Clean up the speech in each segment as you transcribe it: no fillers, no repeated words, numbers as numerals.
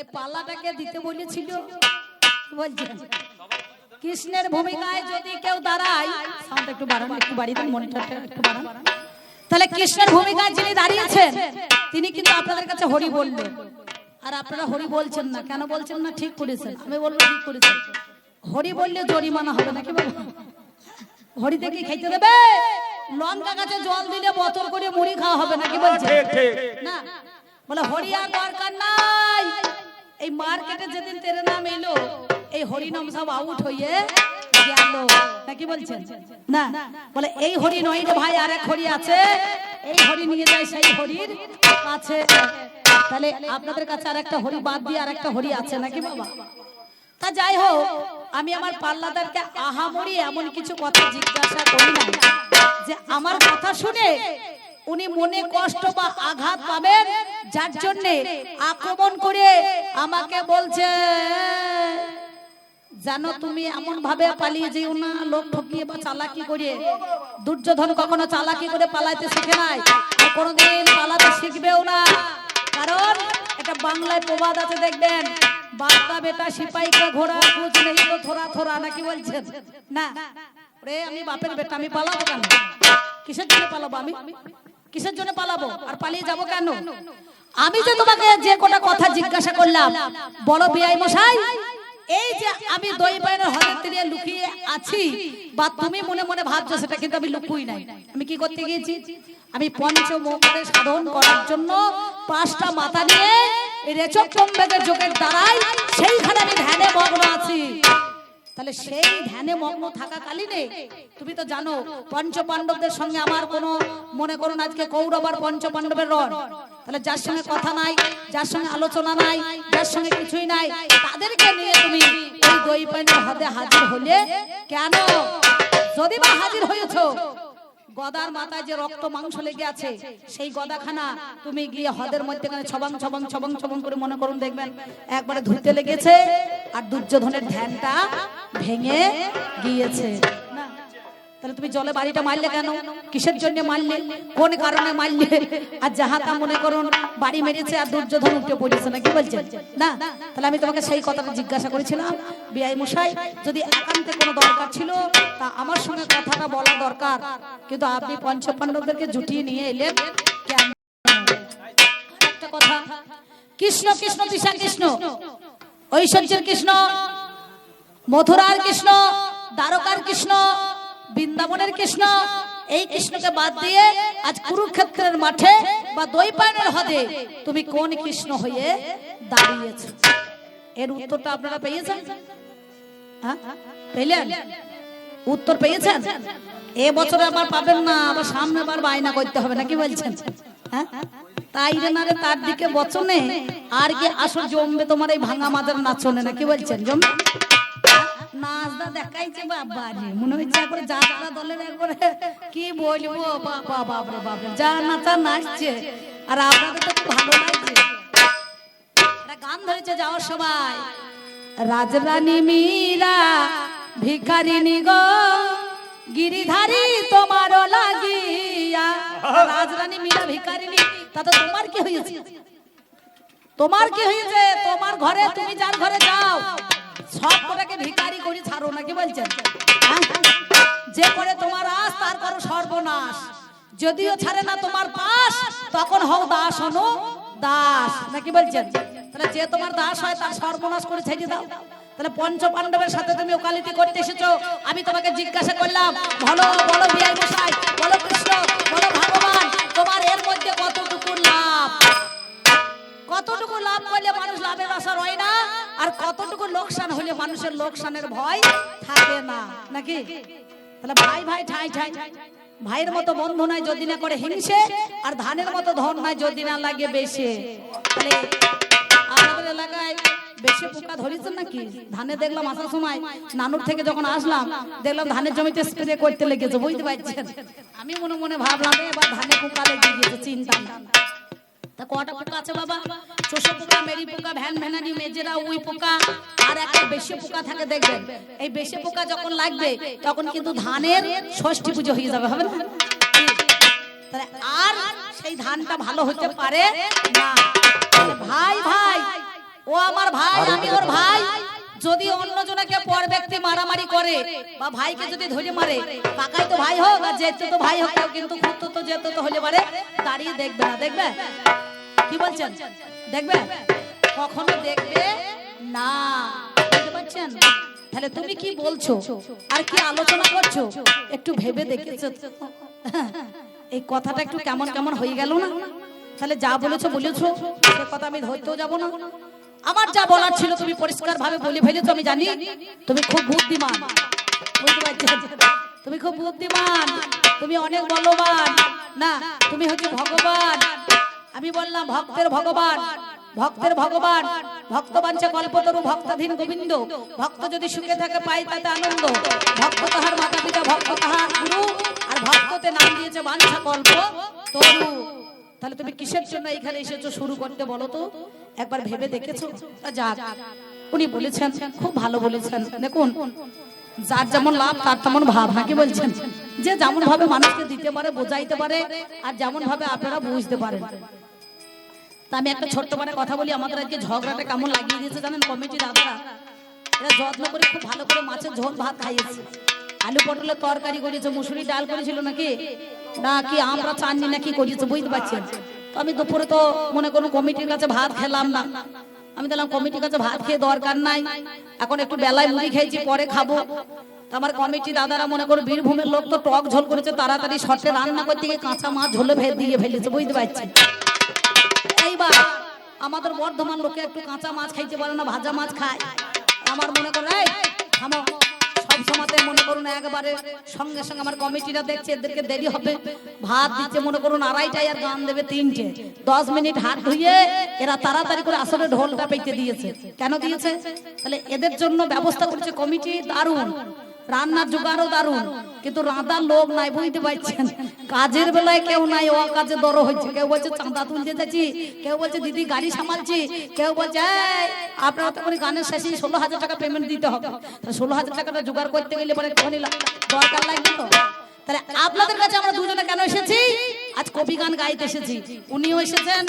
তাহলে পাল্লাটাকে দিতে বলেছিল বলছেন কৃষ্ণের ভূমিকায় যদি কেউ দাঁড়ায়, সাউন্ড একটু বাড়ান, একটু বাড়িয়ে দিন, মনিটরটা একটু বাড়ান। তাহলে কৃষ্ণের ভূমিকায় যিনি দাঁড়িয়েছেন তিনি কিন্তু আপনাদের কাছে হরি বললেন, আর আপনারা হরি বলছেন না। কেন বলছেন না? ঠিক করেছেন, আমি বলবো ঠিক করেছেন। হরি বললে জরিমানা হবে নাকি বাবা? হরি থেকে খেতে দেবে? লঙ্কা গাছে জল দিলে বোতল করে মুড়ি খাওয়া হবে নাকি বলছেন? না, বলে হরি আর দরকার নাই। এই মার্কেটে যেদিন তেরে নাম এলো, এই হরিনাম সব আউট হয়ে গেল নাকি বলছেন? না, বলে এই হরি নয় রে ভাই, আর এক হরি আছে, এই হরি নিয়ে যায় সেই হরির কাছে। তাহলে আপনাদের কাছে আর একটা হরি বাদ দিয়ে আর একটা হরি আছে নাকি বাবা? তা যাই হোক, আমি আমার পাল্লাদারকে আহামরি এমন কিছু কথা জিজ্ঞাসা করি না যে আমার কথা শুনে উনি মনে কষ্ট বা আঘাত পাবেন, যার জন্য আক্রমণ করে আমাকে বলছে জানো তুমি এমন ভাবে পালিয়ে যেও না, লোক ঠকিয়ে বা চালাকি করে। দুর্যোধন কখনো চালাকি করে পালাইতে শিখে নাই, কোনোদিন পালাতে শিখবেও না। কারণ এটা বাংলায় প্রবাদ আছে, দেখবেন, বাচ্চা বেটা সিপাই কা ঘোড়া কুছ নেই তো থোড়া থোড়া নাকি বলছেন? না রে, আমি বাপের বেটা, আমি পালাবো কেন? কিসের জন্য পালাবো? আমি কিসের জন্য পালাবো আর পালিয়ে যাবো কেন? আমি যে তোমাকে যে কোটা কথা জিজ্ঞাসা করলাম, বড় বিআই মশাই, এই যে আমি দই বাইনের হদের তীরে লুকিয়ে আছি বা তুমি মনে মনে ভাবছো, সেটা কিন্তু আমি লুকুই নাই। আমি কি করতে গিয়েছি? আমি পঞ্চমোক্ষে সাধন করার জন্য 5টা মাথা নিয়ে রেচক কম্বেদের যোগের দ্বারাই সেইখানে আমি ধ্যানে মগ্ন আছি। তাহলে সেই ধ্যানে মগ্ন থাকাকালীনে তুমি তো জানো পঞ্চ পাণ্ডবদের সঙ্গে আমার কোনো, মনে করুন আজকে কৌরব আর পঞ্চ পাণ্ডবের রণ, তাহলে যার সঙ্গে কথা নাই, যার সঙ্গে আলোচনা নাই, যার সঙ্গে কিছুই নাই, তাদেরকে নিয়ে তুমি এই দই পাইনের হদে হাজির হলে কেন? যদি বা হাজির হয়েছো, গদার মাথায় যে রক্ত মাংস লেগে আছে, সেই গদাখানা তুমি গিয়ে হদের মধ্যে ছবাং ছবাং ছবাং ছবাং করে মনে করুন দেখবেন একবারে ধুতে লেগেছে, আর দুর্যোধনের ধ্যানটা ভেঙে গিয়েছে। না, তাহলে তুমি জলে বাড়িটা মারলে কেন? কিসের জন্য মারলে? কোন কারণে মারলে? আর যাহাতা মনে করুন বাড়ি মেরেছে আর দুর্যোধন উঠে পড়েছে নাকি বলছেন? না, তাহলে আমি তোমাকে সেই কথাটা জিজ্ঞাসা করেছিলাম, বিআই মশাই, যদি একান্তে কোনো দরকার ছিল তা আমার সঙ্গে কথাটা বলা দরকার, কিন্তু আপনি পঞ্চপাণ্ডবদেরকে জুটিয়ে নিয়ে এলেন কেন? একটা কথা, কৃষ্ণ কৃষ্ণ তৃষা কৃষ্ণ, ঐশ্বর্যের কৃষ্ণ, মথুরার কৃষ্ণ, দ্বারকার কৃষ্ণ, বৃন্দাবনের কৃষ্ণ, এই কৃষ্ণকে বাদ দিয়ে আজ কুরুক্ষেত্রের মাঠে বা দই পাইনের হদে তুমি কোন কৃষ্ণ হয়ে দাঁড়িয়েছ? এর উত্তরটা আপনারা পেয়েছেন? হ্যাঁ, পেলেন? উত্তর পেয়েছেন? এ বছর আবার পাবেন না, আবার সামনে বার বায়না করতে হবে নাকি বলছেন? হ্যাঁ, তাই রে না রে, তার দিকে বচনে আর কি আসল জমবে তোমার এই ভাঙা মাদের নাচনে নাকি বলছেন? জমবে নাচটা দেখাইছে বাবা রে, মনে হচ্ছে একবারে যাত্রা দলের একবারে কি বলবো, বাবা বাপরে বাপরে যা নাচা নাচছে। আর আপনাদের তো খুব ভালো লাগছে, একটা গান ধরেছে যাওয়ার সময়, রাজরানী মীরা ভিখারিনী গো গিরিধারী তোমার লাগিয়া। রাজরানী মীরা ভিখারিনী, তাতে তোমার কি হয়েছে? তোমার কি হয়েছে? তোমার ঘরে তুমি যার ঘরে যাও সব কটাকে ভিখারি করে ছাড়ো নাকি বলছেন? যে করে তোমার আস তার করো সর্বনাশ, যদিও ছাড়ে না তোমার পাশ তখন হও দাস অনু দাস নাকি বলছেন? তাহলে যে তোমার দাস হয় তার সর্বনাশ করে ছেড়ে দাও। তাহলে পঞ্চ পাণ্ডবের সাথে তুমি ওকালতি করতে এসেছো, আমি তোমাকে জিজ্ঞাসা করলাম, বলো বলো বিআই মশাই, বলো কৃষ্ণ, বলো ভগবান, তোমার এর মধ্যে কতটুকু লাভ? কতটুকু লাভ করলে মানুষ লাভের আশা রয় না, আর কতটুকু লোকসান হলে মানুষের লোকসানের ভয় থাকে না নাকি? তাহলে ভাই ভাই ঠাই ঠাই, ভাইয়ের মতো বন্ধু নাই যদি না করে হিংসে, আর ধানের মতো ধন নাই যদি না লাগে বেশি। তাহলে আমাদের এলাকায় বেশি পোকা ধরেছেন নাকি? ধানে দেখলাম আসার সময় নানুর থেকে যখন আসলাম দেখলাম ধানের জমিতে স্প্রে করতে লেগেছে, বুঝতে পারছেন? আমি মনে মনে ভাবলাম এবার ধানে পোকা লেগে গেছে, চিন্তা না। তা কটা পোকা আছে বাবা? চোষা পোকা, মেরি পোকা, ভ্যান ভ্যানানি, মেজেরা, উই পোকা, আর একটা বেশি পোকা থাকে দেখবেন। এই বেশি পোকা যখন লাগবে তখন কিন্তু ধানের ষষ্ঠী পুজো হয়ে যাবে, হবে না? তাহলে আর সেই ধানটা ভালো হতে পারে না। ভাই ভাই ও আমার ভাই, আমি ওর ভাই। যদি অন্যজনকে পর ব্যক্তি মারামারি করে বা ভাইকে যদি ধরে মারে, কাকাই তো ভাই হোক আর যেতে তো ভাই হোক, কিন্তু খুঁতো তো যেতে তো হলে পারে দাঁড়িয়ে দেখবে না। দেখবে কি বলছেন? দেখবে? কখনো দেখবে না। বুঝতে পারছেন? তাহলে তুমি কি বলছো আর কি আলোচনা করছো একটু ভেবে দেখেছো? এই কথাটা একটু কেমন কেমন হয়ে গেল না? তাহলে যা বলেছো বলেছো, সে কথা আমি ধরতেও যাবো না। আমার যা বলার ছিল তুমি পরিষ্কার ভাবে বলে ফেলেছো। আমি জানি তুমি খুব বুদ্ধিমান। বুঝতে পারছেন? তুমি খুব বুদ্ধিমান, তুমি অনেক বলবান। না, তুমি হচ্ছে ভগবান। আমি বললাম ভক্তের ভগবান, ভক্তের ভগবান। ভক্ত বাঞ্ছে কল্পতরু ভক্তাধীন গোবিন্দ। ভক্ত যদি সুখে থাকে পাই তাতে আনন্দ। ভক্ত তাহার মাতা পিতা, ভক্ত তাহার গুরু, আর ভক্ততে নাম দিয়েছে বাঞ্ছা কল্প তরু। তাহলে তুমি কিসের জন্য এখানে এসেছো শুরু করতে বলো তো? একবার ভেবে দেখেছো? যাক, উনি বলেছেন, খুব ভালো বলেছেন। দেখুন, যার যেমন লাভ তার তেমন ভাব, নাকি বলছেন? যে যেমন ভাবে মানুষকে দিতে পারে, বোঝাইতে পারে, আর যেমন ভাবে আপনারা বুঝতে পারেন। তা আমি একটা ছোট্ট মানে কথা বলি। আমাদের আজকে ঝগড়াটা কেমন লাগিয়ে দিয়েছে জানেন? কমিটি দাদারা এরা যত্ন করে খুব ভালো করে মাছের ঝোল ভাত খাইয়েছে, আলু পটলের তরকারি করেছে, মুসুরি ডাল করেছিল নাকি নাকি আমরা চাননি নাকি করেছে, বুঝতে পারছেন? তো আমি দুপুরে তো মনে করুন কমিটির কাছে ভাত খেলাম না। আমি দেখলাম কমিটির কাছে ভাত খেয়ে দরকার নাই, এখন একটু বেলায় মুড়ি খেয়েছি, পরে খাবো। আমার কমিটি দাদারা মনে করো বীরভূমের লোক তো টক ঝোল করেছে, তাড়াতাড়ি শর্টে রান্না করতে গিয়ে কাঁচা মাছ ঝোলে দিয়ে ফেলেছে, বুঝতে পারছেন? এইবার আমাদের বর্ধমান লোকে একটু কাঁচা মাছ খাইতে পারে না, ভাজা মাছ খায়। আমার মনে করো এই থামো, সব সময়তে মনে করুন একবারে সঙ্গে সঙ্গে আমার কমিটিরা দেখছে এদেরকে দেরি হবে, ভাত দিচ্ছে মনে করুন 2:30টায় আর গান দেবে 3টে। 10 মিনিট হাত ধুয়ে এরা তাড়াতাড়ি করে আসলে ঢোলটা পেতে দিয়েছে। কেন দিয়েছে? তাহলে এদের জন্য ব্যবস্থা করেছে কমিটি দারুণ, রান্নার জোগাড়ও দারুণ, কিন্তু রাঁধার লোক নাই, বুঝতে পারছেন? কাজের বেলায় কেউ নাই, ও কাজে দর হয়েছে। কেউ বলছে চাঁদা তুলতে যাচ্ছি, কেউ বলছে দিদি গাড়ি সামালছি, কেউ বলছে আপনারা তো করে গানের শেষে 16,000 টাকা পেমেন্ট দিতে হবে। 16,000 টাকাটা জোগাড় করতে গেলে পরে দরকার লাগবে তো। তাহলে আপনাদের কাছে আমরা দুজনে কেন এসেছি? আজ কবি গান গাইতে এসেছি, উনিও এসেছেন,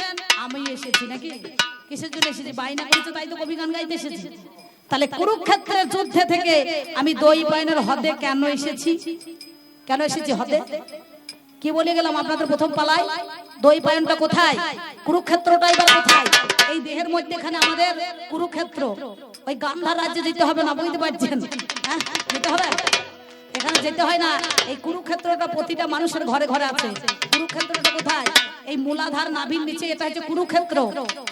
আমিও এসেছি। নাকি কিসের জন্য এসেছি? বাইনা করেছে তাই তো কবি গান গাইতে এসেছি। তাহলে কুরুক্ষেত্রের যুদ্ধে থেকে আমি দই পায়নের হদে কেন এসেছি? কেন এসেছি হদে? কি বলে গেলাম আপনাদের প্রথম পালায়? দই পায়নটা কোথায়? কুরুক্ষেত্রটা এবার কোথায়? এই দেহের মধ্যে এখানে আমাদের কুরুক্ষেত্র। ওই গান্ধার রাজ্যে যেতে হবে না, বুঝতে পারছেন? হ্যাঁ, যেতে হবে? এখানে যেতে হয় না। এই কুরুক্ষেত্রটা প্রতিটা মানুষের ঘরে ঘরে আছে। কুরুক্ষেত্রটা কোথায়? এই মূলাধার নাভির নিচে, এটা হচ্ছে কুরুক্ষেত্র।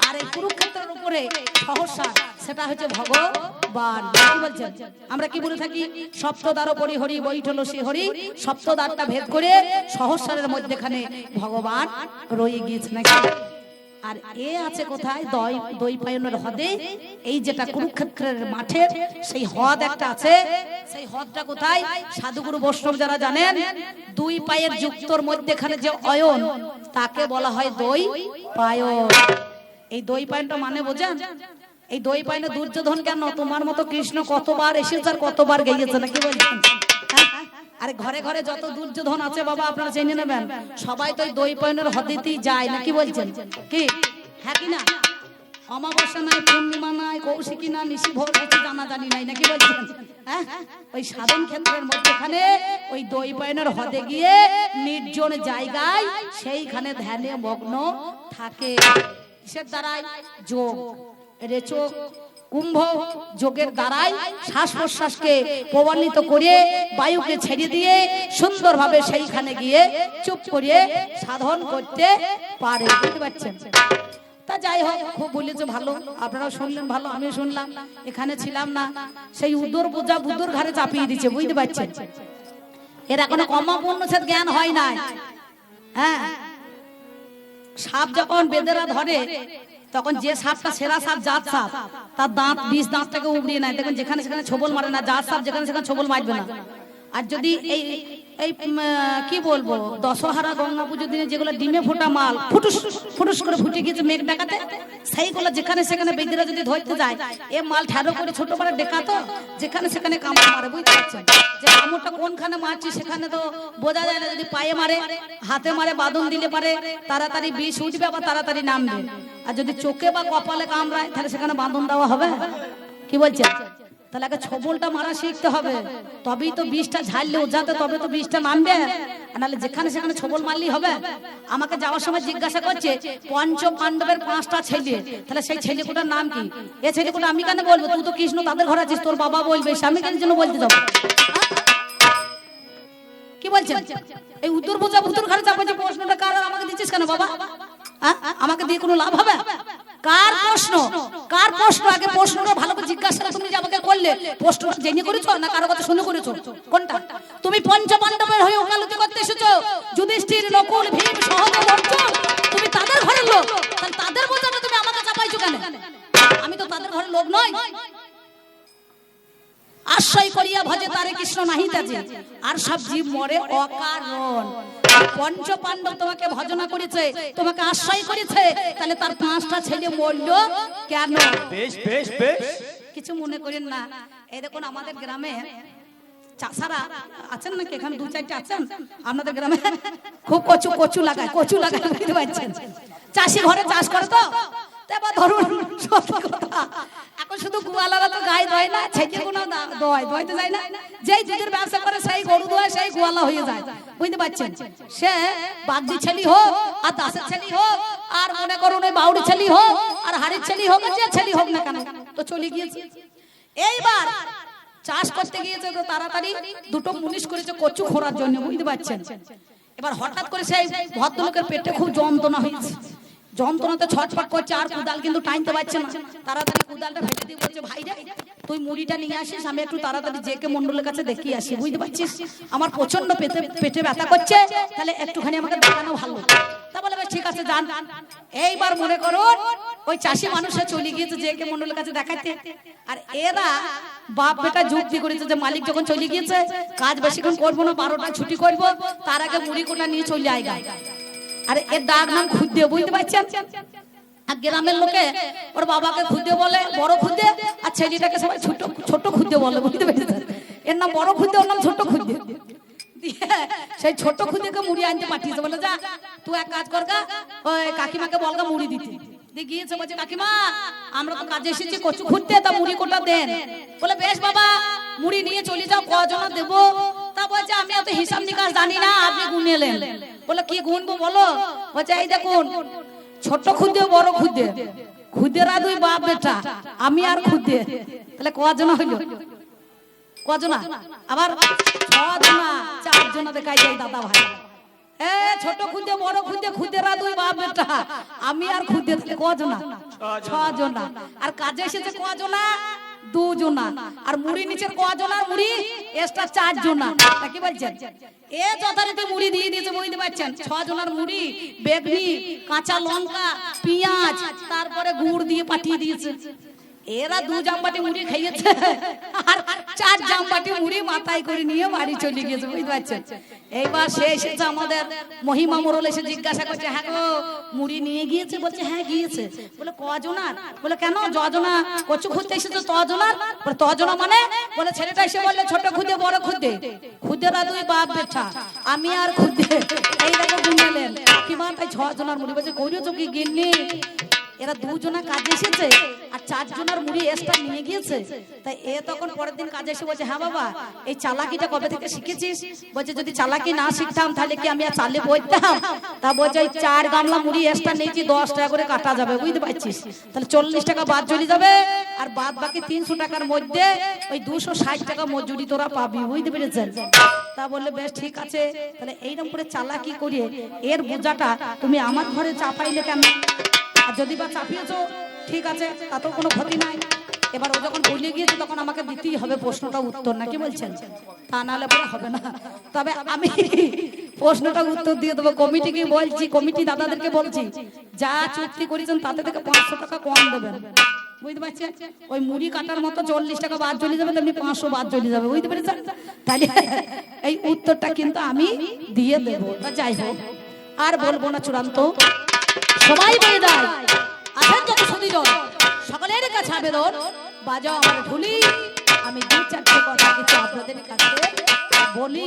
আর এই কুরুক্ষেত্রের উপরে সহসা, সেটা হচ্ছে ভগবান। কি বলছেন? আমরা কি বলে থাকি? সপ্তদ্বার পরি হরি বৈঠল সে হরি। সপ্তদ্বারটা ভেদ করে সহস্রের মধ্যেখানে ভগবান রয়ে গিয়েছে নাকি? আর এ আছে কোথায়? দই পায়নের হদে। এই যেটা কুরুক্ষেত্রের মাঠের সেই হদ একটা আছে, সেই হদটা কোথায়? সাধুগুরু বৈষ্ণব যারা জানেন, দুই পায়ের যুক্তর মধ্যেখানে যে অয়ন, তাকে বলা হয় দই পায়ন। এই দই পায়নটা মানে বোঝেন? এই দই পায়নে দুর্যোধন কেন? তোমার মতো কৃষ্ণ কতবার এসেছে আর কতবার গেয়েছে, নাকি বলছেন? আরে ঘরে ঘরে যত দুর্যোধন আছে বাবা আপনারা জেনে নেবেন, সবাই তো দই পায়নের হদেতেই যায়, নাকি বলছেন? কি হ্যাঁ কি না? অমাবস্যা নাই, পূর্ণিমা নাই, কৌশিকী না, নিশি ভোর কিছু জানা জানি নাই, নাকি বলছেন? হ্যাঁ, ওই সাধন ক্ষেত্রের মধ্যেখানে ওই দই পায়নের হদে গিয়ে নির্জন জায়গায় সেইখানে ধ্যানে মগ্ন থাকে। কিসের দ্বারাই? যোগ, রেচক, কুম্ভ যোগের দ্বারাই শ্বাস প্রশ্বাসকে প্রবাহিত করে বায়ুকে ছেড়ে দিয়ে সুন্দরভাবে সেইখানে গিয়ে চুপ করে সাধন করতে পারে, বুঝতে পারছেন? তা যাই হোক, খুব বলেছে ভালো, আপনারাও শুনলেন ভালো, আমিও শুনলাম। এখানে ছিলাম না, সেই উদর বোঝা বুদুর ঘাড়ে চাপিয়ে দিচ্ছে, বুঝতে পারছেন? এর এখনো কর্মপূর্ণ জ্ঞান হয় নাই। হ্যাঁ, সাপ যখন বেদেরা ধরে তখন যে সাপটা সেরা সাপ জাত সাপ, তার দাঁত 20 দাঁতটাকে উবড়িয়ে নেয়। দেখুন যেখানে সেখানে ছোবল মারে না, জাত সাপ যেখানে সেখানে ছোবল মারবে না। আর যদি এই এই কি বলবো দশহারা গঙ্গা পুজোর দিনে যেগুলো ডিমে ফোটা মাল ফুটুস ফুটুস করে ফুটে গিয়েছে মেঘ ডাকাতে, সেইগুলো যেখানে সেখানে বেদিরা যদি ধরতে যায় এ মাল ঠেরো করে ছোট করে ডেকাতো, যেখানে সেখানে কামড় মারে। বুঝতে পারছেন যে কামড়টা কোনখানে মারছি সেখানে তো বোঝা যায় না। যদি পায়ে মারে, হাতে মারে, বাঁধন দিলে পারে তাড়াতাড়ি বিষ উঠবে আবার তাড়াতাড়ি নামবে। আর যদি চোখে বা কপালে কামড়ায় তাহলে সেখানে বাঁধন দেওয়া হবে? কি বলছেন? তাহলে আগে ছবলটা মারা শিখতে হবে, তবেই তো বিষটা ঝাড়লে ওঝাতে তবে তো বিষটা নামবে। নাহলে যেখানে সেখানে ছবল মারলেই হবে। আমাকে যাওয়ার সময় জিজ্ঞাসা করছে পঞ্চ পাণ্ডবের 5টা ছেলে, তাহলে সেই ছেলেগুলোর নাম কি? এ ছেলেগুলো আমি কেন বলবো? তুই তো কৃষ্ণ তাদের ঘরে আছিস, তোর বাবা বলবে, স্বামী কেন জন্য বলতে যাবো? কি বলছেন? এই উত্তর বোঝা ভুতুর ঘরে চাপা যে প্রশ্নটা কার আমাকে দিচ্ছিস কেন বাবা? আমাকে দিয়ে কোনো লাভ হবে? কার প্রশ্ন? কার প্রশ্ন? আগে প্রশ্নটা ভালো করে জিজ্ঞাসা করে তুমি যে আমাকে করলে প্রশ্ন জেনে করেছো না কারো কথা শুনে করেছো? কোনটা? তুমি পঞ্চ পাণ্ডবের হয়ে ওকালতি করতে এসেছো, যুধিষ্ঠির, নকুল, ভীম, সহদেব, অর্জুন, তুমি তাদের ঘরের লোক, তাহলে তাদের বোঝাটা তুমি আমাকে চাপাইছো কেন? আমি তো তাদের ঘরের লোক নই। আশ্রয় করিয়া ভজে তারে কৃষ্ণ নাহি তাজে, আর সব জীব মরে অকারণ। পঞ্চ পাণ্ডব তোমাকে ভজনা করেছে, তোমাকে আশ্রয় করেছে, তাহলে তার 5টা ছেলে মরল কেন? বেশ বেশ বেশ, কিছু মনে করেন না। এই দেখুন আমাদের গ্রামে চাষারা আছেন নাকি? এখানে 2-4টা আছেন আপনাদের গ্রামে? খুব কচু লাগায়, কচু লাগায়, বুঝতে পারছেন? চাষি ঘরে চাষ করে তো। এবার ধরুন সত্যি কথা, এখন শুধু গোয়ালারা তো গায়ে দয় না, ছেলে কোনো দয়তে যায় না। যেই দুধের ব্যবসা করে সেই গরু দোয়, সেই গোয়ালা হয়ে যায়। বুঝতে পারছেন? সে বাগদি ছেলে হোক আর দাসের ছেলে হোক আর মনে করুন ওই বাউরি ছেলে হোক আর হাড়ির ছেলে হোক, যে ছেলে হোক না কেন তো চলে গিয়েছে। এইবার চাষ করতে গিয়েছে তো তাড়াতাড়ি দুটো মুনিশ করেছে কচু খোঁড়ার জন্য। বুঝতে পারছেন? এবার হঠাৎ করে সেই ভদ্রলোকের পেটে খুব যন্ত্রণা হয়েছে, যন্ত্রণাতে ছটফট করছে, আর কুদাল কিন্তু টাইনতে পারছে না। তাড়াতাড়ি কুদালটা ভেটে দিয়ে বলছে, ভাই রে তুই মুড়িটা নিয়ে আসিস, আমি একটু তাড়াতাড়ি জেকে মন্ডলের কাছে দেখিয়ে আসি। বুঝতে পারছিস? আমার প্রচন্ড পেটে ব্যথা করছে, তাহলে একটুখানি আমাকে দেখানো ভালো। তা বলে বেশ ঠিক আছে যান। এইবার মনে করুন ওই চাষি মানুষে চলে গিয়েছে জেকে মন্ডলের কাছে দেখাতে। আর এরা বাপ বেটা যুক্তি করেছে যে মালিক যখন চলে গিয়েছে কাজ বেশিক্ষণ করবো না, 12টায় ছুটি করবো, তার আগে মুড়ি কোটা নিয়ে চলে আয় গায়। আর এর ডাক নাম খুদ্দে। বুঝতে পারছেন? আর গ্রামের লোকে ওর বাবাকে খুদ্দে বলে, বড় খুদ্দে, আর ছেলেটাকে সবাই ছোট খুদ্দে বলে। বুঝতে পেরেছেন? এর নাম বড় খুদ্দে, ওর নাম ছোট খুদ্দে। সেই ছোট খুদ্দেকে মুড়ি আনতে পাঠিয়েছে, বলে যা তুই এক কাজ কর গা, ওই কাকিমাকে বলগা মুড়ি দিতে। গিয়েছে, বলছে কাকিমা আমরা তো কাজে এসেছি কচু খুঁড়তে, তা মুড়ি কোটা দেন। বলে বেশ বাবা মুড়ি নিয়ে চলে যাও, কজনা দেবো? তা বলছে আমি এত হিসাব নিকাশ জানি না, আপনি গুনেলেন। বলে কি গুনবো বলো? বলছে এই দেখুন ছোট খুদে বড় খুদে, খুদেরা 2 বাপ বেটা, আমি আর খুদে, তাহলে কজনা হইল? কজনা? আবার 6 জনা, 4 জনা দেখাই যায় দাদা ভাই। ছোট খুদে বড় খুদে, খুদেরা 2 বাপ বেটা, আমি আর খুদে, তাহলে কজনা? 6 জনা। আর কাজে এসেছে কজনা? 2 জনা। আর মুড়ি নিচের কজনার মুড়ি এক্সট্রা 4 জনা। কি বলছেন? এ যথারীতি মুড়ি দিয়ে দিয়েছে। বুঝতে পারছেন? 6 জনার মুড়ি, বেগনি, কাঁচা লঙ্কা, পেঁয়াজ, তারপরে গুড় দিয়ে পাঠিয়ে দিয়েছে। এরা 2 জামবাটি মুড়ি খাইয়েছে আর 4 জামবাটি মুড়ি মাথায় করে নিয়ে বাড়ি চলে গিয়েছে। বুঝতে পারছেন? এইবার সে এসেছে আমাদের মহিমা মোড়ল, এসে জিজ্ঞাসা করছে, হ্যাঁ গো মুড়ি নিয়ে গিয়েছে? বলছে হ্যাঁ গিয়েছে। বলে কজনার? বলে কেন যজনা কচু খুঁজতে এসেছে তজনার? বলে তজনা মানে? বলে ছেলেটা এসে বললে ছোট খুদে বড় খুদে, খুদেরা 2 বাপ বেটা, আমি আর খুদে, এই দেখো গুনলেন কি মা, তাই 6 জনার মুড়ি। বলছে কইরেছো কি গিন্নি? এরা 2 জনা কাজে এসেছে আর 4 জনার মুড়ি এক্সট্রা নিয়ে গিয়েছে। তাই এ তখন পরের দিন কাজে এসে বলছে, হ্যাঁ বাবা এই চালাকিটা কবে থেকে শিখেছিস? বলছে যদি চালাকি না শিখতাম তাহলে কি আমি আর চালে বইতাম? তা বলছে ওই 4 গামলা মুড়ি এক্সট্রা নিয়েছি, 10 টাকা করে কাটা যাবে। বুঝতে পারছিস? তাহলে 40 টাকা বাদ চলে যাবে, আর বাদ বাকি 300 টাকার মধ্যে ওই 260 টাকা মজুরি তোরা পাবি। বুঝতে পেরেছেন? তা বললে বেশ ঠিক আছে। তাহলে এইরকম করে চালাকি করিয়ে এর বোঝাটা তুমি আমার ঘরে চাপাইলে কেন? আর যদি বা চাপিয়েছো ঠিক আছে, তাতেও কোনো ক্ষতি নাই। এবার ও যখন বলে গিয়েছে তখন আমাকে দিতেই হবে প্রশ্নটা উত্তর, নাকি বলছেন? তা নাহলে পরে হবে না। তবে আমি প্রশ্নটা উত্তর দিয়ে দেবো। কমিটিকে বলছি, কমিটি দাদাদেরকে বলছি, যা চুক্তি করেছেন তাতে থেকে 500 টাকা কম দেবেন। বুঝতে পারছেন? ওই মুড়ি কাটার মতো 40 টাকা বাদ চলে যাবে, তেমনি 500 বাদ চলে যাবে, বুঝতে পেরেছেন? তাহলে এই উত্তরটা কিন্তু আমি দিয়ে দেব। তা যাই হোক, আর বলবো না, চূড়ান্ত সবাই বলে দেয়। আছেন যত সুদীজন, সকলের কাছে আবেদন, বাজাও আমার ঢুলি, আমি 2-4টে কথা কিছু আপনাদের কাছে বলি।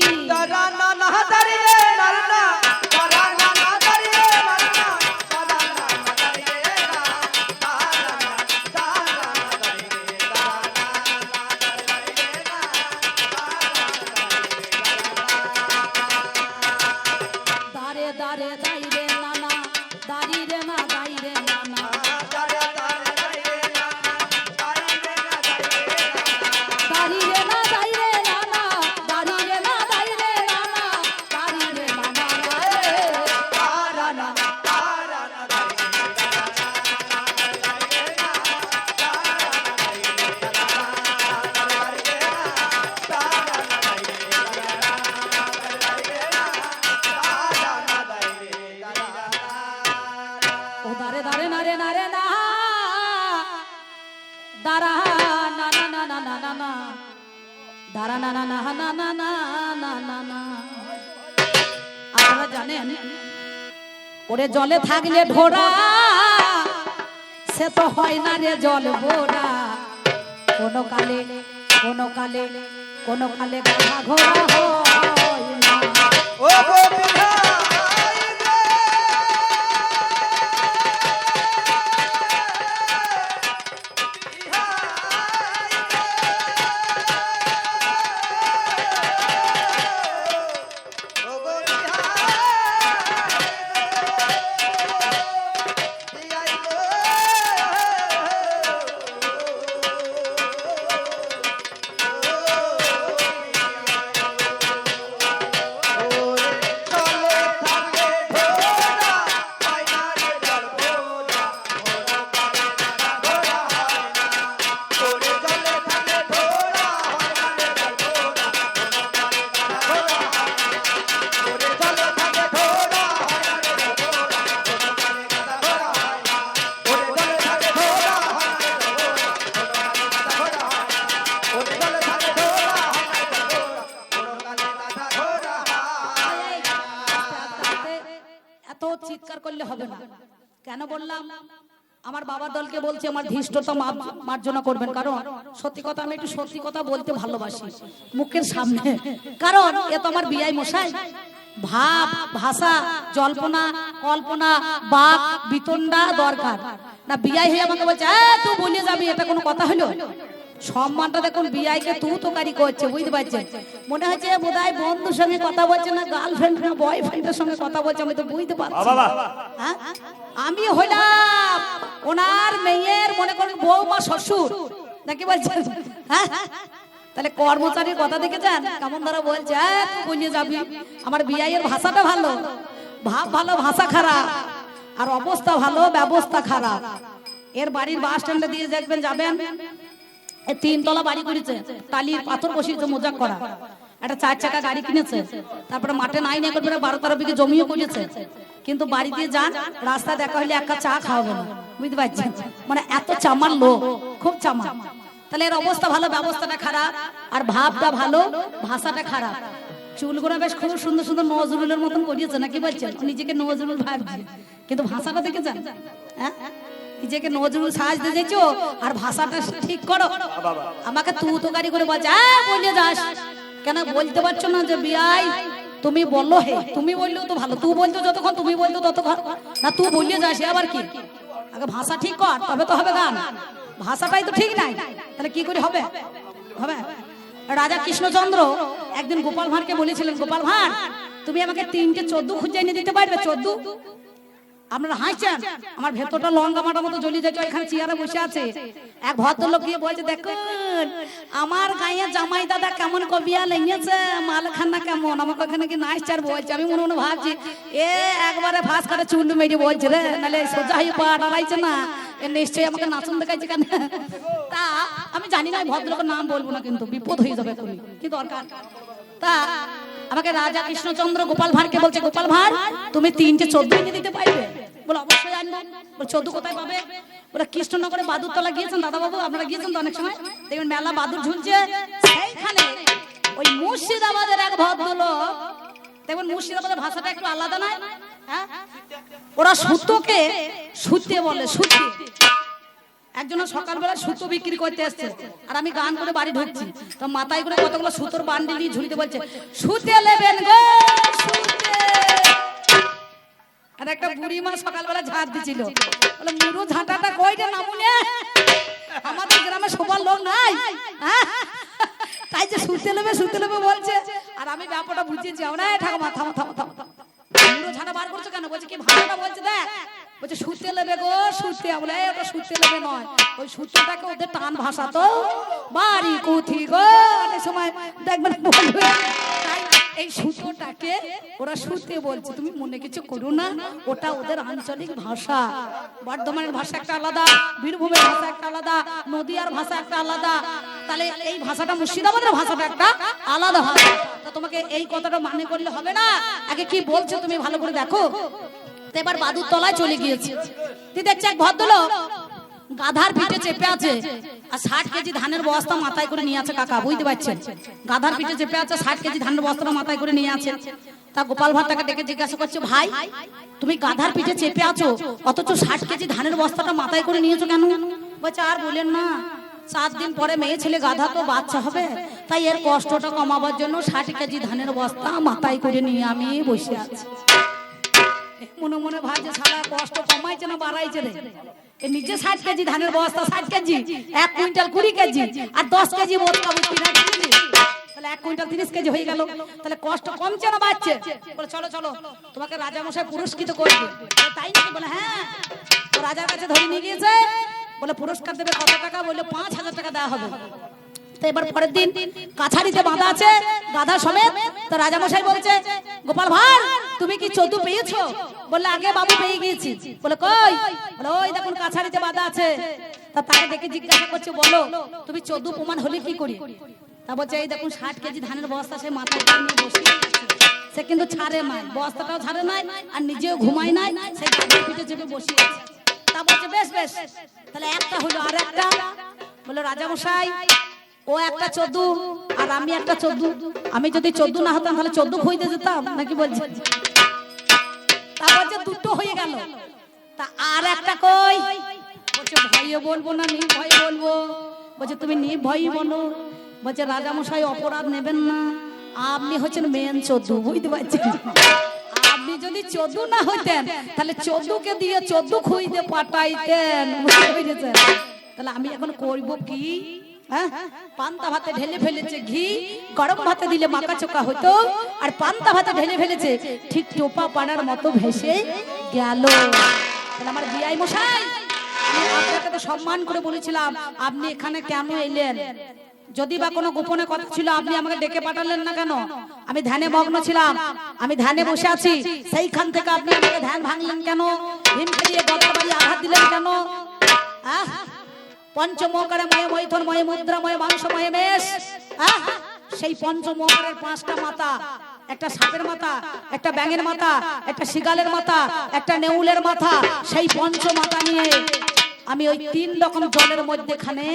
দারে দারে দাই রে নানা, দারি রে না দাই রে নানা, দারি রে না দাই রে নানা, দারি রে না দাই রে নানা, দারি রে না দাই রে নানা, দারি রে নানা রে তারা না তারা না দাই রে ও দারে দারে না রে না রে না, দারা না না না না না না না, দারা না না না না না না না না না। আপনারা জানেন, ওরে জলে থাকলে ঢোরা, সে তো হয় না রে জল ভোরা, কোন কালে কোন কালে কোন কালে গাধা ঘোড়া হয় না। ও চিৎকার করলে হবে না। কেন বললাম? আমার বাবার দলকে বলছি আমার ধৃষ্টতা মার্জনা করবেন, কারণ সত্যি কথা, আমি একটু সত্যি কথা বলতে ভালোবাসি মুখের সামনে। কারণ এ তো আমার বিয়াই মশাই, ভাব ভাষা জল্পনা কল্পনা বাক বিতণ্ডা দরকার না। বিয়াই হয়ে আমাকে বলছে তুই বলে যাবি, এটা কোনো কথা হলো? সম্মানটা দেখুন, বিয়াইকে তু তো কারি করছে, বুঝতে পারছেন? মনে হচ্ছে বোধহয় বন্ধুর সঙ্গে কথা বলছে না গার্লফ্রেন্ড না বয়ফ্রেন্ডের সঙ্গে কথা বলছে, আমি তো বুঝতে পারছি। হ্যাঁ, আমি হইলাম ওনার মেয়ের মনে করেন বৌমা শ্বশুর, নাকি বলছেন? হ্যাঁ, তাহলে কর্মচারীর কথা দেখেছেন কেমন ধরা বলছে তুই বলে যাবি। আমার বিয়াইয়ের ভাষাটা ভালো, ভাব ভালো, ভাষা খারাপ, আর অবস্থা ভালো, ব্যবস্থা খারাপ। এর বাড়ির বাস স্ট্যান্ডে দিয়ে দেখবেন, যাবেন, 3 তলা বাড়ি করেছে, টালির পাথর বসিয়েছে মজাক করা, একটা 4 চাকা গাড়ি কিনেছে, তারপরে মাঠে নাই না করে 12-13 বিঘে জমিও করেছে। কিন্তু বাড়ি দিয়ে যান, রাস্তা দেখা হলে একটা চা খাওয়াবে না, বুঝতে পারছেন? মানে এত চামার লোক, খুব চামা। তাহলে এর অবস্থা ভালো, ব্যবস্থাটা খারাপ, আর ভাবটা ভালো, ভাষাটা খারাপ। চুলগুলো বেশ খুব সুন্দর সুন্দর নজরুলের মতন করিয়েছে, নাকি বলছেন? নিজেকে নজরুল ভাবছে, কিন্তু ভাষাটা দেখেছেন? হ্যাঁ, নিজেকে নজরুল সাজতে যাইছো আর ভাষাটা ঠিক করো। আমাকে তুই তো গাড়ি করে বলছে বলে যাস, কেন বলতে পারছো না যে বিয়াই তুমি বললো হে, তুমি বললেও তো ভালো, তুই বলতো যতক্ষণ, তুমি বলতো ততক্ষণ না, তুই বললে যাস আবার কি? আগে ভাষা ঠিক কর, তবে তো হবে গান। ভাষাটাই তো ঠিক নাই, তাহলে কি করে হবে? হবে। রাজা কৃষ্ণচন্দ্র একদিন গোপাল ভাঁড়কে বলেছিলেন, গোপাল ভাঁড় তুমি আমাকে 3টে 14 খুঁজে এনে দিতে পারবে? 14? আপনারা হাসছেন, আমার ভেতরটা লঙ্কা মাটার মতো জ্বলি যাচ্ছে। এখানে চেয়ারে বসে আছে এক ভদ্রলোক, গিয়ে বলছে দেখুন আমার গায়ে জামাই দাদা কেমন কবিয়া লেগেছে, মালখানা কেমন। আমাকে ওখানে কি নাচচার বলছে, আমি মনে মনে ভাবছি এ একবারে ফাঁস কাটে চুল মেরে বলছে রে, নাহলে সোজা হয়ে পা দাঁড়াইছে না, এ নিশ্চয়ই আমাকে নাচন দেখাইছে কেন। তা আমি জানি না, ভদ্রলোকের নাম বলবো না, কিন্তু বিপদ হয়ে যাবে, কি দরকার। তা আমাকে রাজা কৃষ্ণচন্দ্র গোপাল ভাঁড়কে বলছে, গোপাল ভাঁড় তুমি 3টে 14 এনে দিতে পারবে? বলে অবশ্যই আনবো। বলে চোদ্দ কোথায় পাবে? বলে কৃষ্ণনগরে বাদুরতলা গিয়েছেন দাদা বাবু, আপনারা গিয়েছেন তো অনেক সময়, দেখবেন মেলা বাদুর ঝুলছে সেইখানে ওই মুর্শিদাবাদের এক ভদ্রলোক, দেখবেন মুর্শিদাবাদের ভাষাটা একটু আলাদা নয়, হ্যাঁ ওরা সুতোকে সুতে বলে, সুতি। একজন সকালবেলা সুতো বিক্রি করতে আসছে আর আমি গান করে বাড়ি ঢুকছি, তো মাথায় করে কতগুলো সুতোর বান্ডিল নিয়ে ঝুলিতে বলছে সুতে নেবেন গো সুতে। আর একটা বুড়ি মা সকালবেলা ঝাঁট দিছিল, বলে মুরু ঝাঁটাটা কইটা নামুনে, আমাদের গ্রামে সবার লোক নাই, তাই যে সুতে নেবে বলছে। আর আমি ব্যাপারটা বুঝেছি, আমরা ঠাকুমা থামো থামো থামো, মুরু ঝাঁটা বার করছো কেন? বলছে কি ভালোটা বলছে, দেখ বলছে সুতে নেবে গো সুতে। বলে ওটা সুতে নেবে নয়, ওই সুতেটাকে ওদের টান ভাষা তো বাড়ি কুথি গো, অনেক সময় দেখবেন বলবে এই সুতোটাকে ওরা সুতে বলছে। তুমি মনে কিছু করো না, ওটা ওদের আঞ্চলিক ভাষা। বর্ধমানের ভাষা একটা আলাদা, বীরভূমের ভাষা একটা আলাদা, নদিয়ার ভাষা একটা আলাদা, তাহলে এই ভাষাটা মুর্শিদাবাদের ভাষাটা একটা আলাদা ভাষা। তা তোমাকে এই কথাটা মানে করলে হবে না, আগে কি বলছো তুমি ভালো করে দেখো। এবার বাদুর তলায় চলে গিয়েছে, দেখছে এক ভদ্রলোক গাধার পিঠে চেপে আছে আর 60 কেজি ধানের বস্তা মাথায় করে নিয়ে আছে। কাকা বুঝতে পারছেন, গাধার পিঠে চেপে আছে, 60 কেজি ধানের বস্তাটা মাথায় করে নিয়ে আছে। তা গোপাল ভাঁড়টাকে ডেকে জিজ্ঞাসা করছে, ভাই তুমি গাধার পিঠে চেপে আছো অথচ 60 কেজি ধানের বস্তাটা মাথায় করে নিয়েছো কেন? বলছে আর বলেন না, 7 দিন পরে মেয়ে ছেলে গাধা তো বাচ্চা হবে, তাই এর কষ্টটা কমাবার জন্য 60 কেজি ধানের বস্তা মাথায় করে নিয়ে আমি বসে আছি। মনে মনে ভাবছে সারা কষ্ট কমাইছে না বাড়াইছে রে, নিজে 60 কেজি ধানের বস্তা, 60 কেজি 1 কুইন্টাল 20 কেজি আর 10 কেজি বস্তা বুঝি না, তাহলে 1 কুইন্টাল 30 কেজি হয়ে গেল, তাহলে কষ্ট কমছে না বাড়ছে? বলে চলো চলো তোমাকে রাজা মশাই পুরস্কৃত করবে। তাই নাকি? বলে হ্যাঁ। তো রাজার কাছে ধরে নিয়ে গিয়েছে, বলে পুরস্কার দেবে কত টাকা? বলে 5000 টাকা দেওয়া হবে। তো এবার পরের দিন কাছারিতে বাঁধা আছে গাধা সমেত। তো রাজা মশাই বলছে, গোপাল ভাঁড় তুমি কি চোদ্দ পেয়েছো? বললে আগে বাবু পেয়ে গিয়েছি। বলে কই? বলে ওই দেখুন কাছারিতে বাঁধা আছে। তা তাকে দেখে জিজ্ঞাসা করছে, বলো তুমি চোদ্দ প্রমাণ হলে কি করি? তা বলছে এই দেখুন 60 কেজি ধানের বস্তা সে মাথায় নিয়ে বসে, সে কিন্তু ছাড়ে নাই, বস্তাটাও ছাড়ে নাই আর নিজেও ঘুমায় নাই, সেই গাধার পিঠে চেপে বসে আছে। তা বলছে বেশ বেশ, তাহলে একটা হলো আর একটা। বলে রাজা মশাই ও একটা 14 আর আমি একটা 14, আমি যদি 14 না হতাম তাহলে 14 খুঁজতে যেতাম নাকি? বলছে তারপর যে দুটো হয়ে গেল, তা আর একটা কই? বলছে ভয়ে বলবো না নির্ভয়ে বলবো? বলছে তুমি নির্ভয়ই বলো। বলছে রাজা মশাই অপরাধ নেবেন না, আপনি হচ্ছেন মেন 14, বুঝতে পারছেন? আপনি যদি 14 না হইতেন তাহলে 14 কে দিয়ে 14 খুঁজতে পাঠাইতেন, বুঝতে পেরেছেন? তাহলে আমি এখন করব কি? পান্তা ভাতে ঢেলে ফেলেছে ঘি, গরম ভাতে দিলে মাকা চোকা হতো, আর পান্তা ভাতে ঢেলে ফেলেছে ঠিক টোপা পাড়ার মতো ভেসে গেল। তাহলে আমার বিআই মশাই, আমি আপনাকে তো সম্মান করে বলেছিলাম, আপনি এখানে কেন এলেন? যদি বা কোনো গোপনে কথা ছিল আপনি আমাকে ডেকে পাঠালেন না কেন? আমি ধ্যানে মগ্ন ছিলাম, আমি ধ্যানে বসে আছি, সেইখান থেকে আপনি আমাকে ধ্যান ভাঙলেন কেন? ভীমকে দিয়ে গদার বাড়ি আঘাত দিলেন কেন? পঞ্চমকারে ময় মৈথন ময় মুদ্রা ময় মাংস ময় মেষ, সেই পঞ্চমকারের 5টা মাথা, একটা সাপের মাথা, একটা ব্যাঙের মাথা, একটা শিগালের মাথা, একটা নেউলের মাথা, সেই পঞ্চ মাথা নিয়ে আমি ওই 3 রকম জলের মধ্যেখানে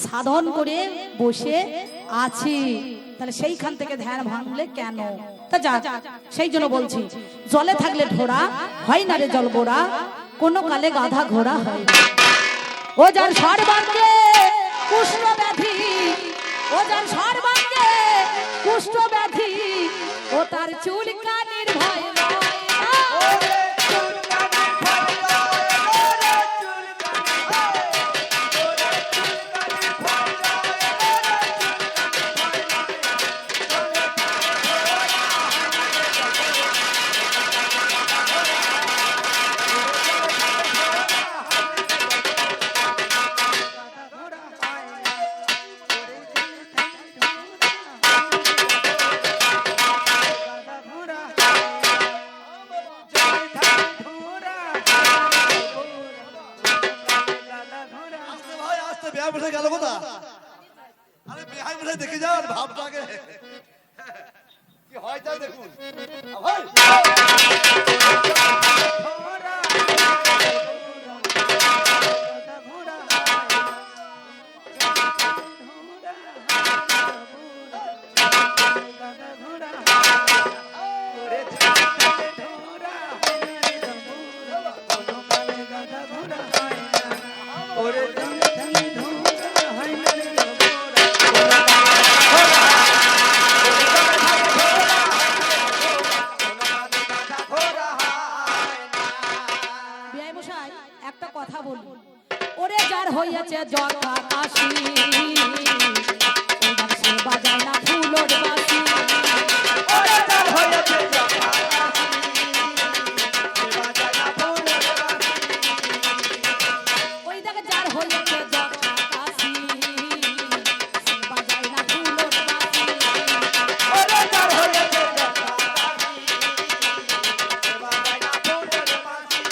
সাধন করে বসে আছি। তাহলে সেইখান থেকে ধ্যান ভাঙলে কেন? তা যা, সেই জন্য বলছি জলে থাকলে ঢোড়া হয় না রে জল গোড়া, কোনো কালে গাধা ঘোড়া হয় না। ও যার সর্বাঙ্গে কুষ্ঠ ব্যাধি, ও যার সর্বাঙ্গে কুষ্ঠ ব্যাধি, ও তার চুল কানির ভয় নয়। দেখে যান ভাবটাকে কি হয় তা দেখুন। হয়েছে জটা কাশি সে বাজায় না ফুলোর বাসি ওরে যার হয়েছে জটা কাশি, সে বাজায় না ফুলের বাঁশি। ওই দেখ যার হয়েছে জটা কাশি সে বাজায় না ফুলোর বাসি ওরে যার হয়েছে জটা কাশি, সে বাজায় না ফুলের বাঁশি।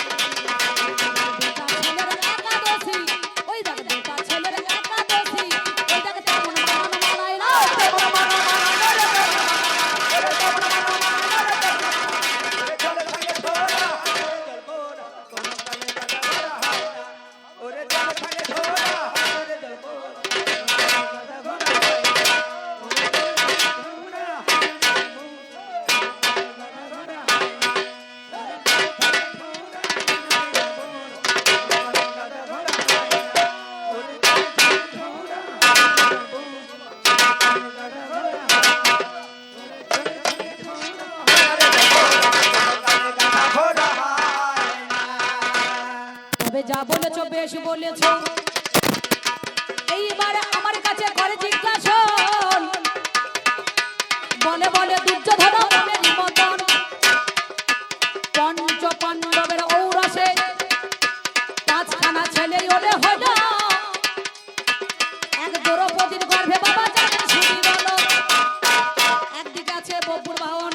বেটা ছেলের একাদশী ওই দেখ বেটা ছেলের একাদশী ওই দেখ তেমন মান মানায় না তবে যা বলেছো বেশ বলেছো এইবার আমার কাছে করে জিজ্ঞাসন বলে বলে দুর্যোধন নামের মতন পঞ্চ পাণ্ডবের ঔরসে পাঁচখানা ছেলে ওরে হলো এক দ্রৌপদীর গর্ভে বাবা জানেন শুনি বলো একদিকে আছে বপুর বাহন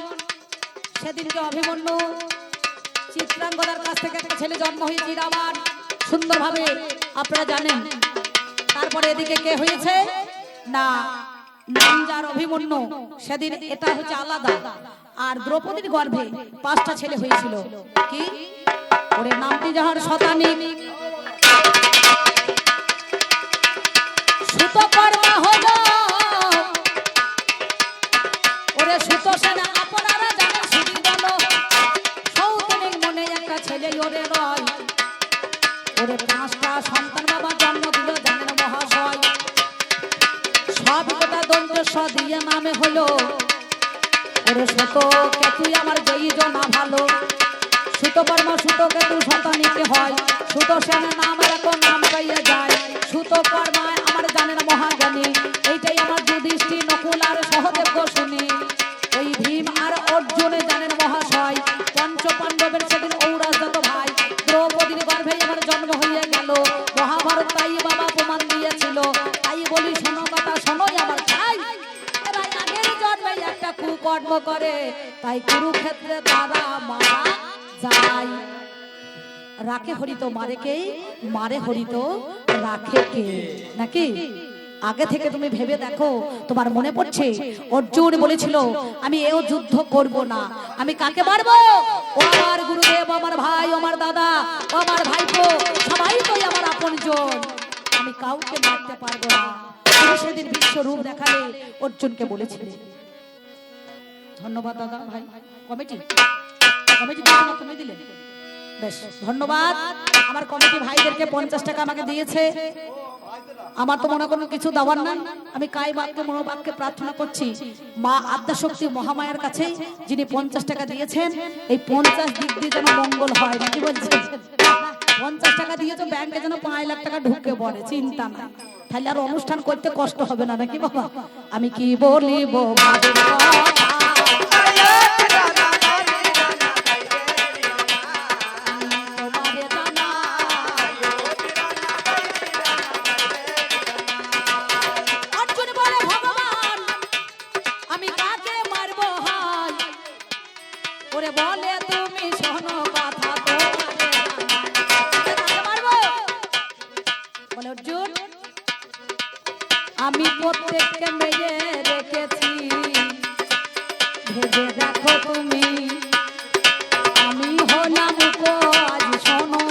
সেদিনকে অভিমন্যু চিত্রাঙ্গদার কাছ থেকে একটা ছেলে জন্ম হয়েছে রাবণ সুন্দরভাবে আপনারা জানেন তারপরে এদিকে কে হয়েছে না নাম যার অভিমন্যু সেদিন এটা হচ্ছে আলাদা আর দ্রৌপদীর গর্ভে পাঁচটা ছেলে হয়েছিল কি ওরে নামটি যাহার শতানিক সুতকর্মা হলো ওরে সুতসেনা আপনারা জানেন শুনি বলো সৌতনিক মনে একটা ছেলে ওরে রয় ওরে পাঁচটা সন্তান বাবা জন্ম দিল জানেন মহাশয় সব কটা দন্ত স দিয়ে নামে হলো ওরে শত কেতুই আমার যেই জনা ভালো সুতকর্মা সুত কেতু শতানিকে হয় সুতসেনা নাম এরকম নাম গাইয়া যায় সুতকর্মায় আমার জানেন মহাজ্ঞানী এইটাই আমার যুধিষ্ঠির নকুল আর সহদেব শুনি ওই ভীম আর অর্জুনে জানেন মহাশয় পঞ্চ পাণ্ডবের সেদিন ঔরাজত ভাই দ্রৌপদীর গর্ভেই আমার জন্ম হয়ে গেল মহাভারত তাই বাবা প্রমাণ দিয়েছিল তাই বলি শোনো কথা শোনোই আমার ভাই এরা আগের জন্মে একটা কুকর্ম করে তাই কুরুক্ষেত্রে তারা মারা যায় রাখে হরিত মারে কে মারে হরিত রাখে কে নাকি আগে থেকে তুমি ভেবে দেখো তোমার মনে পড়ছে অর্জুন বলেছিল আমি এও যুদ্ধ করব না আমি কাকে মারবো ও আমার গুরুদেব আমার ভাই আমার দাদা ও আমার ভাইপো সবাই তো আমার আপনজন আমি কাউকে মারতে পারবো না তুমি সেদিন বিশ্বরূপ দেখালে অর্জুনকে বলেছিলে ধন্যবাদ দাদা ভাই কমিটি কমিটি তুমি দিলে বেশ ধন্যবাদ আমার কমিটি ভাইদেরকে 50 টাকা আমাকে দিয়েছে আমার তো মনে কোনো কিছু দেওয়ার না আমি কাই বাক্যে মনোবাক্যে প্রার্থনা করছি মা আদ্যাশক্তি মহামায়ার কাছে যিনি 50 টাকা দিয়েছেন এই 50 দিক দিয়ে যেন মঙ্গল হয় নাকি বলছেন 50 টাকা দিয়ে তো ব্যাংকে যেন 5 লাখ টাকা ঢুকে পড়ে চিন্তা না তাহলে আর অনুষ্ঠান করতে কষ্ট হবে না নাকি বাবা আমি কি বলিব ভাবের কথা আমি প্রত্যেককে মেয়ে রেখেছি ভেবে দেখো তুমি আমি হলাম আজ শোনো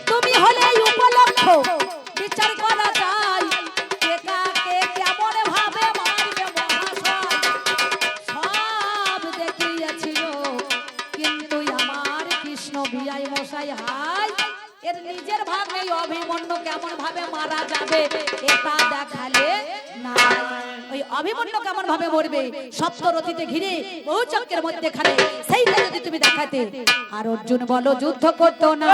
তুমি হলে উপলক্ষ বিচার করা যায় কে কাকে কেমন ভাবে মারবে মহাশয় সব দেখিয়েছিল কিন্তু আমার কৃষ্ণ বিয়াই মশাই হাই এর নিজের ভাবে অভিমন্যু কেমন ভাবে মারা যাবে এটা দেখালে না ওই অভিমন্যু কেমন ভাবে মরবে সপ্তরথীতে ঘিরে বহু চক্রের মধ্যে খানে সেইটা যদি তুমি দেখাতে আর অর্জুন বলো যুদ্ধ করতো না